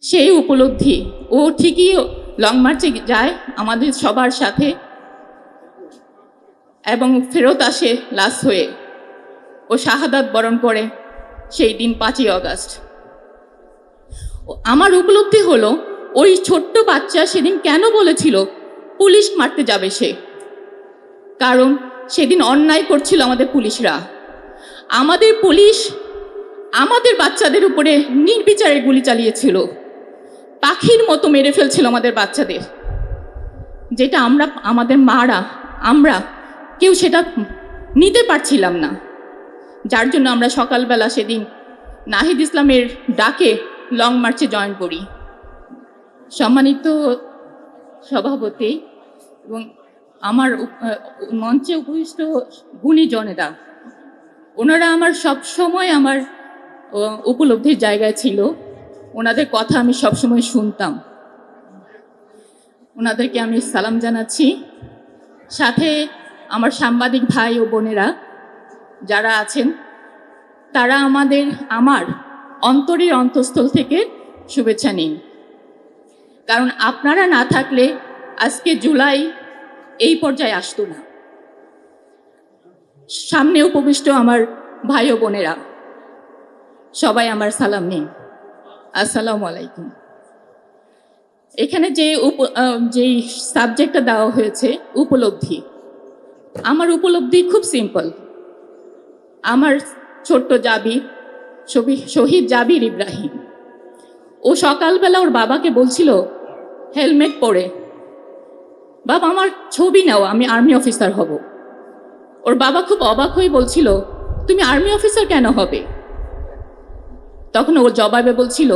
সেই উপলব্ধি ও ঠিকই লং মার্চে যায় আমাদের সবার সাথে এবং ফেরত আসে লাশ হয়ে। ও শাহাদাত বরণ করে সেই দিন 5ই অগাস্ট। আমার উপলব্ধি হলো ওই ছোট্ট বাচ্চা সেদিন কেন বলেছিল পুলিশ মারতে যাবে সে, কারণ সেদিন অন্যায় করছিল আমাদের পুলিশরা। আমাদের পুলিশ আমাদের বাচ্চাদের উপরে নির্বিচারে গুলি চালিয়েছিল, পাখির মতো মেরে ফেলছিল আমাদের বাচ্চাদের, যেটা আমাদের মারা আমরা কেউ সেটা নিতে পারছিলাম না। যার জন্য আমরা সকালবেলা সেদিন নাহিদ ইসলামের ডাকে লং মার্চে জয়েন করি। সম্মানিত সভাপতি এবং আমার মঞ্চে উপবিষ্ট গুণীজনেরা, ওনারা আমার সবসময় আমার উপলব্ধির জায়গায় ছিল। ওনাদের কথা আমি সবসময় শুনতাম। ওনাদেরকে আমি সালাম জানাচ্ছি। সাথে আমার সাংবাদিক ভাই ও বোনেরা যারা আছেন, তারা আমার অন্তরের অন্তঃস্থল থেকে শুভেচ্ছা নিন। কারণ আপনারা না থাকলে আজকে জুলাই এই পর্যায়ে আসতো না। সামনে উপবিষ্ট আমার ভাই ও বোনেরা, সবাই আমার সালাম নিন। আসসালামু আলাইকুম। এখানে যেই সাবজেক্টটা দেওয়া হয়েছে উপলব্ধি, আমার উপলব্ধি খুব সিম্পল। আমার ছোট্ট জাবির, শহীদ জাবির ইব্রাহিম, ও সকালবেলা ওর বাবাকে বলছিল হেলমেট পরে, বাবা আমার ছবি নাও, আমি আর্মি অফিসার হব। ওর বাবা খুব অবাক হয়ে বলছিল তুমি আর্মি অফিসার কেন হবে? তখন ওর জবাবে বলছিল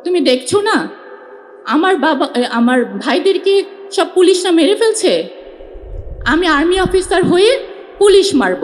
তুমি দেখছো না আমার ভাইদেরকে সব পুলিশরা মেরে ফেলছে, আমি আর্মি অফিসার হয়ে পুলিশ মারব।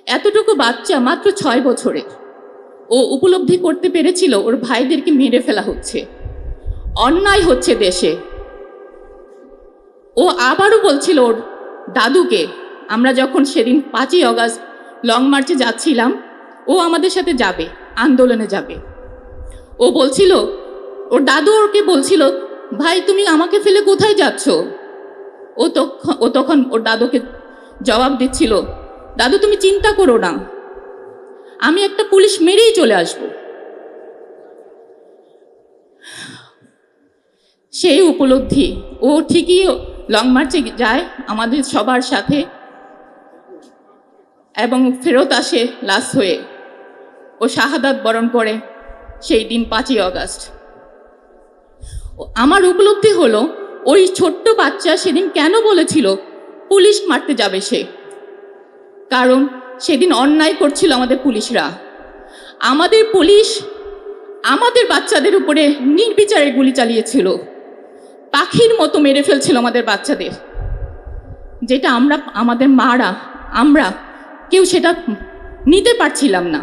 এতটুকু বাচ্চা মাত্র 6 বছরের, ও উপলব্ধি করতে পেরেছিল ওর ভাইদেরকে মেরে ফেলা হচ্ছে, অন্যায় হচ্ছে দেশে। ও আবারও বলছিল ওর দাদুকে, আমরা যখন সেদিন 5ই অগাস্ট লং মার্চে যাচ্ছিলাম, ও আমাদের সাথে যাবে, আন্দোলনে যাবে। ও বলছিল, ওর দাদু ওকে বলছিল ভাই তুমি আমাকে ফেলে কোথায় যাচ্ছ? ও তখন ওর দাদুকে জবাব দিচ্ছিল, দাদু তুমি চিন্তা করো না, আমি একটা পুলিশ মেরেই চলে আসব। সেই উপলব্ধি ও ঠিকই লং মার্চে যায় আমাদের সবার সাথে এবং ফেরত আসে লাশ হয়ে। ও শাহাদাত বরণ করে সেই দিন 5ই অগাস্ট। আমার উপলব্ধি হলো ওই ছোট্ট বাচ্চা সেদিন কেন বলেছিল পুলিশ মারতে যাবে সে, কারণ সেদিন অন্যায় করছিল আমাদের পুলিশরা। আমাদের পুলিশ আমাদের বাচ্চাদের উপরে নির্বিচারে গুলি চালিয়েছিল, পাখির মতো মেরে ফেলছিল আমাদের বাচ্চাদের, যেটা আমাদের মারা আমরা কেউ সেটা নিতে পারছিলাম না।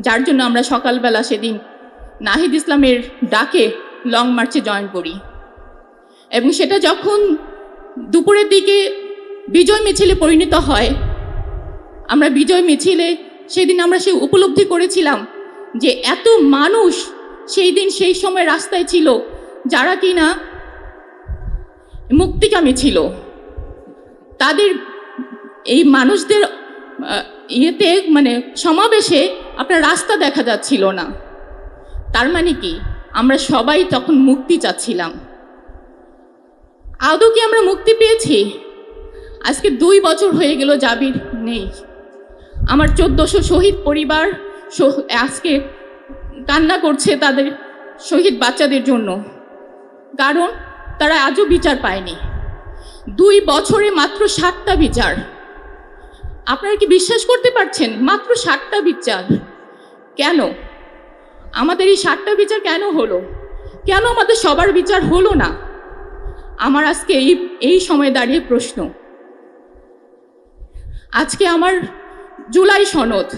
যার জন্য আমরা সকালবেলা সেদিন নাহিদ ইসলামের ডাকে লং মার্চে জয়েন করি এবং সেটা যখন দুপুরের দিকে বিজয় মিছিলে পরিণত হয়, আমরা বিজয় মিছিলে সেদিন আমরা সেই উপলব্ধি করেছিলাম যে এত মানুষ সেই সময় রাস্তায় ছিল যারা কিনা মুক্তিকামী ছিল। তাদের এই মানুষদের ইয়েতে সমাবেশে আপনার রাস্তা দেখা যাচ্ছিল না। তার মানে কি আমরা সবাই তখন মুক্তি চাচ্ছিলাম। আদৌ কি আমরা মুক্তি পেয়েছি? আজকে 2 বছর হয়ে গেল জাবির নেই। আমার 1400 শহীদ পরিবার আজকে কান্না করছে তাদের শহীদ বাচ্চাদের জন্য, কারণ তারা আজও বিচার পায়নি। 2 বছরে মাত্র 7টা বিচার। আপনারা কি বিশ্বাস করতে পারছেন? মাত্র 7টা বিচার। কেন আমাদের এই 7টা বিচার কেন হলো? কেন আমাদের সবার বিচার হলো না? আমার আজকে এই সময় দাঁড়িয়ে প্রশ্ন। আজকে আমার জুলাই সনদ,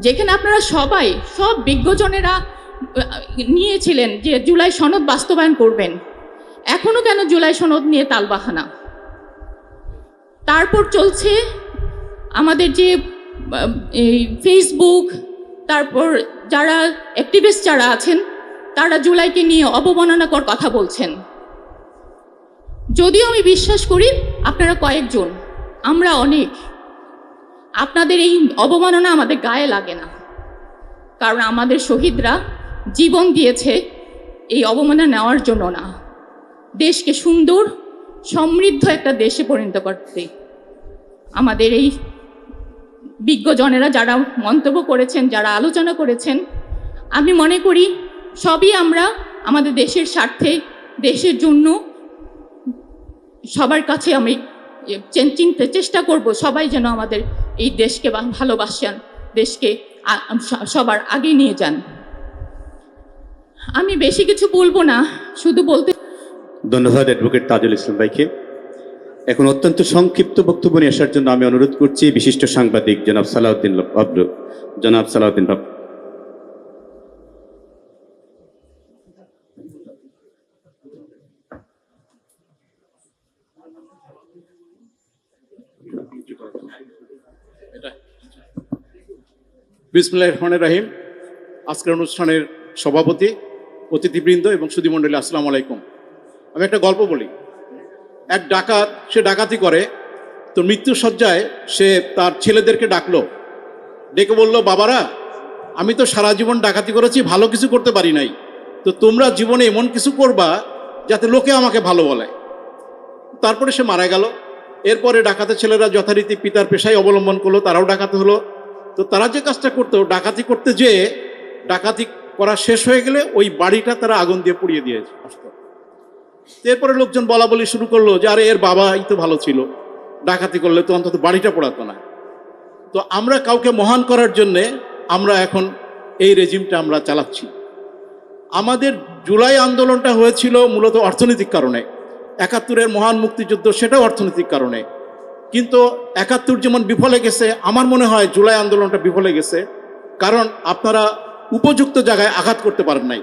যেখানে আপনারা সব বিজ্ঞজনেরা নিয়েছিলেন যে জুলাই সনদ বাস্তবায়ন করবেন, এখনো কেন জুলাই সনদ নিয়ে তালবাহানা? তারপর চলছে আমাদের যে ফেসবুক, তারপর যারা অ্যাক্টিভিস্ট যারা আছেন তারা জুলাইকে নিয়ে অবমাননাকর কথা বলছেন। যদিও আমি বিশ্বাস করি আপনারা কয়েকজন, আমরা অনেক, আপনাদের এই অবমাননা আমাদের গায়ে লাগে না, কারণ আমাদের শহীদরা জীবন দিয়েছে এই অবমাননা নেওয়ার জন্য না, দেশকে সুন্দর সমৃদ্ধ একটা দেশে পরিণত করতে। আমাদের এই বিজ্ঞজনেরা যারা মন্তব্য করেছেন, যারা আলোচনা করেছেন, আমি মনে করি সবই আমরা আমাদের দেশের স্বার্থে, দেশের জন্য সবার কাছে আমি চিনতে চেষ্টা করব, সবাই যেন আমাদের এই দেশকে ভালোবাসেন, দেশকে সবার আগে নিয়ে যান। আমি বেশি কিছু বলবো না, শুধু বলতে। ধন্যবাদ অ্যাডভোকেট তাজুল ইসলাম ভাইকে। এখন অত্যন্ত সংক্ষিপ্ত বক্তব্য নিয়ে আসার জন্য আমি অনুরোধ করছি বিশিষ্ট সাংবাদিক জনাব সালাউদ্দিন বাবলু। বিসমিল্লাহির রহমানির রহিম। আজকের অনুষ্ঠানের সভাপতি, অতিথিবৃন্দ এবং সুধীমণ্ডলী, আসসালামু আলাইকুম। আমি একটা গল্প বলি। এক ডাকাত, সে ডাকাতি করে, তো মৃত্যুসজ্জায় সে তার ছেলেদেরকে ডাকলো, ডেকে বলল, বাবারা, আমি তো সারা জীবন ডাকাতি করেছি, ভালো কিছু করতে পারি নাই, তো তোমরা জীবনে এমন কিছু করবা যাতে লোকে আমাকে ভালো বলে। তারপরে সে মারা গেল। এরপরে ডাকাতের ছেলেরা যথারীতি পিতার পেশায় অবলম্বন করলো, তারাও ডাকাতি হলো। তো তারা যে কাজটা করতো, ডাকাতি করতে যেয়ে ডাকাতি করা শেষ হয়ে গেলে ওই বাড়িটা তারা আগুন দিয়ে পুড়িয়ে দিয়েছে আসতো। এরপরে লোকজন বলা বলি শুরু করলো যে আরে এর বাবাই তো ভালো ছিল, ডাকাতি করলে তো অন্তত বাড়িটা পোড়াতো না। তো আমরা কাউকে মহান করার জন্যে আমরা এখন এই রেজিমটা আমরা চালাচ্ছি। আমাদের জুলাই আন্দোলনটা হয়েছিল মূলত অর্থনৈতিক কারণে, ৭১-এর মহান মুক্তিযুদ্ধ সেটাও অর্থনৈতিক কারণে। কিন্তু ৭১ যেমন বিফলে গেছে, আমার মনে হয় জুলাই আন্দোলনটা বিফলে গেছে, কারণ আপনারা উপযুক্ত জায়গায় আঘাত করতে পারেন নাই।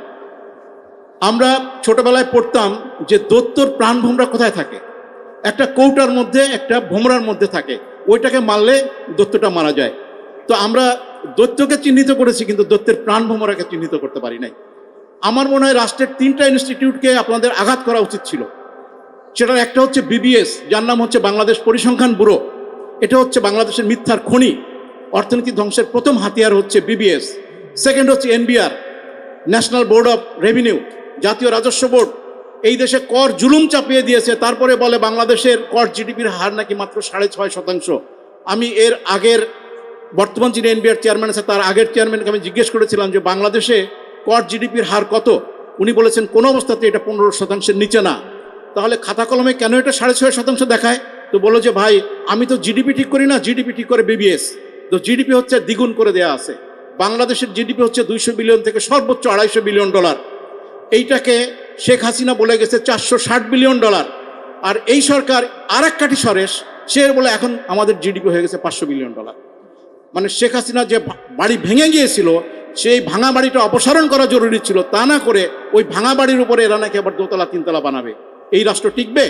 আমরা ছোটবেলায় পড়তাম যে দৈত্যর প্রাণভোমরা কোথায় থাকে, একটা কৌটার মধ্যে, একটা ভোমরার মধ্যে থাকে, ওইটাকে মারলে দৈত্যটা মারা যায়। তো আমরা দৈত্যকে চিহ্নিত করেছি, কিন্তু দৈত্যের প্রাণভোমরাকে চিহ্নিত করতে পারি নাই। আমার মনে হয় রাষ্ট্রের 3টা ইনস্টিটিউটকে আপনাদের আঘাত করা উচিত ছিল। সেটার একটা হচ্ছে বিবিএস, যার নাম হচ্ছে বাংলাদেশ পরিসংখ্যান ব্যুরো। এটা হচ্ছে বাংলাদেশের মিথ্যার খনি, অর্থনীতি ধ্বংসের প্রথম হাতিয়ার হচ্ছে বিবিএস। সেকেন্ড হচ্ছে NBR, national board of revenue, জাতীয় রাজস্ব বোর্ড। এই দেশে কর জুলুম চাপিয়ে দিয়েছে, তারপরে বলে বাংলাদেশের কর জিডিপির হার নাকি মাত্র 6.5%। আমি এর আগের, বর্তমান যিনি এনবিআর চেয়ারম্যান আছে তার আগের চেয়ারম্যানকে আমি জিজ্ঞেস করেছিলাম যে বাংলাদেশে কর জিডিপির হার কত, উনি বলেছেন কোনো অবস্থাতে এটা 15%-এর নিচে না। তাহলে খাতা কলমে কেন এটা 6.5% দেখায়? তো বলো যে ভাই আমি তো জিডিপি ঠিক করি না, জিডিপি ঠিক করে বিবিএস। তো জিডিপি হচ্ছে দ্বিগুণ করে দেয়া আছে। বাংলাদেশের জিডিপি হচ্ছে 200 বিলিয়ন থেকে সর্বোচ্চ $250 বিলিয়ন। এইটাকে শেখ হাসিনা বলে গেছে $460 বিলিয়ন। আর এই সরকার আর এক কাঠি সরেস, সে বলে এখন আমাদের জিডিপি হয়ে গেছে $500 বিলিয়ন। মানে শেখ হাসিনা যে বাড়ি ভেঙে গিয়েছিল, সেই ভাঙা বাড়িটা অপসারণ করা জরুরি ছিল, তা না করে ওই ভাঙা বাড়ির উপরে এরা নাকি আবার 2তলা 3তলা বানাবে। এই রাষ্ট্র টিকবে?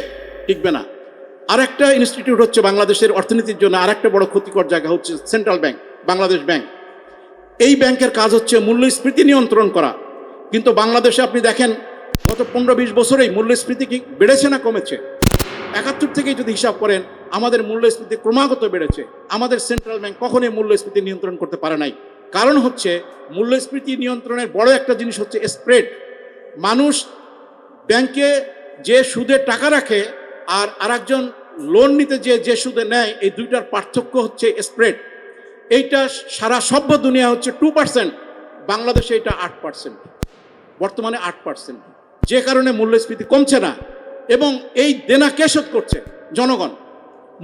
টিকবে না। আরেকটা ইনস্টিটিউট হচ্ছে বাংলাদেশের অর্থনীতির জন্য আরেকটা বড় ক্ষতিকর জায়গা হচ্ছে সেন্ট্রাল ব্যাংক, বাংলাদেশ ব্যাংক। এই ব্যাংকের কাজ হচ্ছে মূল্যস্ফীতি নিয়ন্ত্রণ করা। কিন্তু বাংলাদেশে আপনি দেখেন গত 15-20 বছরেই মূল্যস্ফীতি কি বেড়েছে না কমেছে? ৭১ থেকেই যদি হিসাব করেন আমাদের মূল্যস্ফীতি ক্রমাগত বেড়েছে। আমাদের সেন্ট্রাল ব্যাংক কখনোই মূল্যস্ফীতি নিয়ন্ত্রণ করতে পারে নাই। কারণ হচ্ছে মূল্যস্ফীতি নিয়ন্ত্রণের বড় একটা জিনিস হচ্ছে স্প্রেড। মানুষ ব্যাংকে যে সুদে টাকা রাখে আর আরেকজন লোন নিতে যে সুদে নেয়, এই দুইটার পার্থক্য হচ্ছে স্প্রেড। এইটা সারা সভ্য দুনিয়া হচ্ছে 2%, বাংলাদেশে এটা 8%, বর্তমানে 8%, যে কারণে মূল্যস্ফীতি কমছে না। এবং এই দেনা কে শোধ করছে? জনগণ।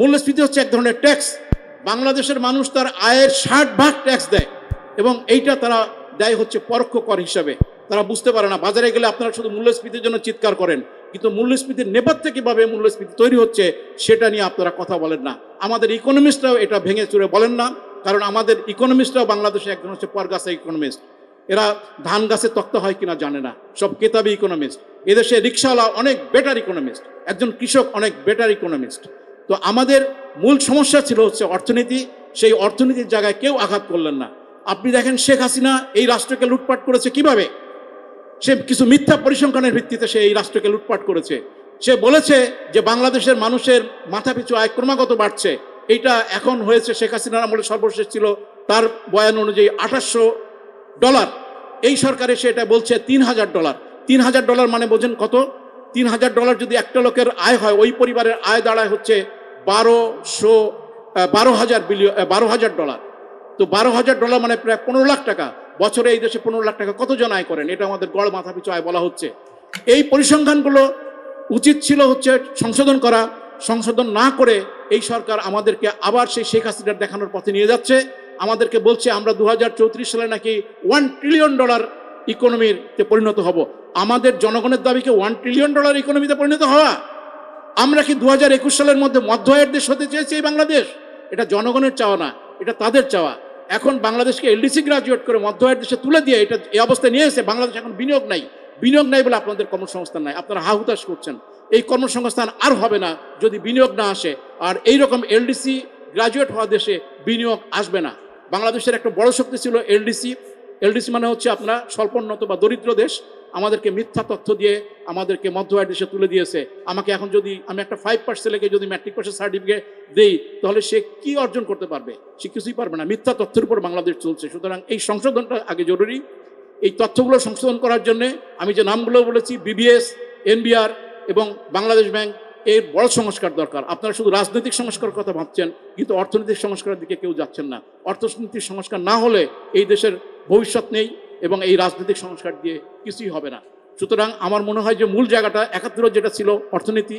মূল্যস্ফীতি হচ্ছে এক ধরনের ট্যাক্স। বাংলাদেশের মানুষ তার আয়ের 60% ট্যাক্স দেয়, এবং এইটা তারা দেয় হচ্ছে পরোক্ষ কর হিসাবে। তারা বুঝতে পারে না। বাজারে গেলে আপনারা শুধু মূল্যস্ফীতির জন্য চিৎকার করেন, কিন্তু মূল্যস্ফীতির নেপথ্যে কীভাবে মূল্যস্ফীতি তৈরি হচ্ছে সেটা নিয়ে আপনারা কথা বলেন না। আমাদের ইকোনমিস্টরাও এটা ভেঙে চুরে বলেন না, কারণ আমাদের ইকোনমিস্টরাও বাংলাদেশে একজন হচ্ছে পরগাছা ইকোনমিস্ট। এরা ধান গাছে তক্তা হয় কিনা জানে না, সব কেতাবি ইকোনমিস্ট। এদেশে রিক্সাওয়ালা অনেক বেটার ইকোনমিস্ট, একজন কৃষক অনেক বেটার ইকোনমিস্ট। তো আমাদের মূল সমস্যা ছিল হচ্ছে অর্থনীতি। সেই অর্থনীতির জায়গায় কেউ আঘাত করলেন না। আপনি দেখেন শেখ হাসিনা এই রাষ্ট্রকে লুটপাট করেছে কিভাবে। সে কিছু মিথ্যা পরিসংখ্যানের ভিত্তিতে সে এই রাষ্ট্রকে লুটপাট করেছে। সে বলেছে যে বাংলাদেশের মানুষের মাথাপিছু আয় ক্রমাগত বাড়ছে। এইটা এখন হয়েছে শেখ হাসিনার আমলে সর্বশেষ ছিল তার বয়ান অনুযায়ী $2800। এই সরকারে সে এটা বলছে $3000। $3000 মানে বোঝেন কত? $3000 যদি একটা লোকের আয় হয়, ওই পরিবারের আয় দাঁড়ায় হচ্ছে $12,000 তো $12,000 মানে প্রায় 15 লাখ টাকা। বছরে এই দেশে 15 লাখ টাকা কতজন আয় করেন? এটা আমাদের গড় মাথাপিছু আয় বলা হচ্ছে। এই পরিসংখ্যানগুলো উচিত ছিল হচ্ছে সংশোধন করা। সংশোধন না করে এই সরকার আমাদেরকে আবার সেই শেখ হাসিনার দেখানোর পথে নিয়ে যাচ্ছে। আমাদেরকে বলছে আমরা 2034 সালে নাকি $1 ট্রিলিয়ন ইকোনমিতে পরিণত হব। আমাদের জনগণের দাবি কি $1 ট্রিলিয়ন ইকোনমিতে পরিণত হওয়া? আমরা কি 2021 সালের মধ্যে মধ্য আয়ের দেশ হতে চেয়েছি এই বাংলাদেশ? এটা জনগণের চাওয়া না, এটা তাদের চাওয়া। এখন বাংলাদেশকে এলডিসি গ্রাজুয়েট করে মধ্য আয়ের দেশে তুলে দিয়ে এটা এই অবস্থায় নিয়ে এসে বাংলাদেশ এখন বিনিয়োগ নাই। বিনিয়োগ নাই বলে আপনাদের কর্মসংস্থান নাই, আপনারা হাহুতাশ করছেন। এই কর্মসংস্থান আর হবে না যদি বিনিয়োগ না আসে। আর এইরকম এলডিসি গ্রাজুয়েট হওয়া দেশে বিনিয়োগ আসবে না। বাংলাদেশের একটা বড় শক্তি ছিল এলডিসি। এলডিসি মানে হচ্ছে আপনার স্বল্পোন্নত বা দরিদ্র দেশ। আমাদেরকে মিথ্যা তথ্য দিয়ে আমাদেরকে মধ্য আয়ের দেশে তুলে দিয়েছে। আমাকে এখন যদি আমি একটা 5 ছেলেকে যদি ম্যাট্রিক পাসের সার্টিফিকেট দেই, তাহলে সে কি অর্জন করতে পারবে? সে কিছুই পারবে না। মিথ্যা তথ্যের উপর বাংলাদেশ চলছে। সুতরাং এই সংশোধনটা আগে জরুরি। এই তথ্যগুলো সংশোধন করার জন্য আমি যে নামগুলো বলেছি, বিবিএস, এনবিআর এবং বাংলাদেশ ব্যাংক, এর বড় সংস্কার দরকার। আপনারা শুধু রাজনৈতিক সংস্কারের কথা ভাবছেন, কিন্তু অর্থনৈতিক সংস্কারের দিকে কেউ যাচ্ছেন না। অর্থনৈতিক সংস্কার না হলে এই দেশের ভবিষ্যৎ নেই এবং এই রাজনৈতিক সংস্কার দিয়ে কিছুই হবে না। সুতরাং আমার মনে হয় যে মূল জায়গাটা 71 যেটা ছিল অর্থনীতি,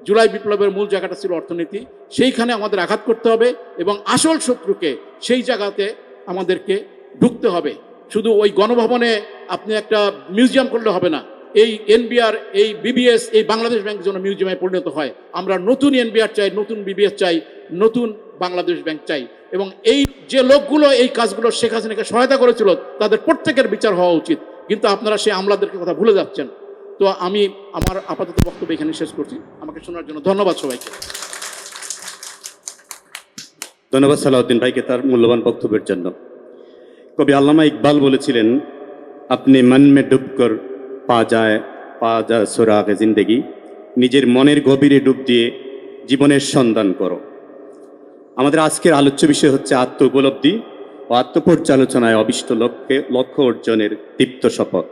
জুলাই বিপ্লবের মূল জায়গাটা ছিল অর্থনীতি, সেইখানে আমাদের আঘাত করতে হবে এবং আসল শত্রুকে সেই জায়গাতে আমাদেরকে ঢুকতে হবে। শুধু ওই গণভবনে আপনি একটা মিউজিয়াম করলে হবে না। এই এনবিআর, এই বিবিএস, এই বাংলাদেশ ব্যাংক যেন মিউজিয়ামে পরিণত হয়। আমরা নতুন এনবিআর চাই, নতুন বিবিএস চাই, নতুন বাংলাদেশ ব্যাংক চাই। এবং এই যে লোকগুলো এই কাজগুলো শেখ হাসিনাকে সহায়তা করেছিল তাদের প্রত্যেকের বিচার হওয়া উচিত। কিন্তু আপনারা সেই আমলাদেরকে কথা ভুলে যাচ্ছেন। তো আমি আমার আপাতত বক্তব্য এখানে শেষ করছি। আমাকে শোনার জন্য ধন্যবাদ সবাইকে। ধন্যবাদ সালাউদ্দিন ভাইকে তার মূল্যবান বক্তব্যের জন্য। কবি আল্লামা ইকবাল বলেছিলেন, আপনি মন মে ডুব কর পা যা সুরাগে জিন্দেগি, নিজের মনের গভীরে ডুব দিয়ে জীবনের সন্ধান করো। আমাদের আজকের আলোচ্য বিষয় হচ্ছে আত্ম উপলব্ধি ও আত্মপর্যালোচনায় অভিষ্ট লক্ষ্য অর্জনের দীপ্ত শপথ।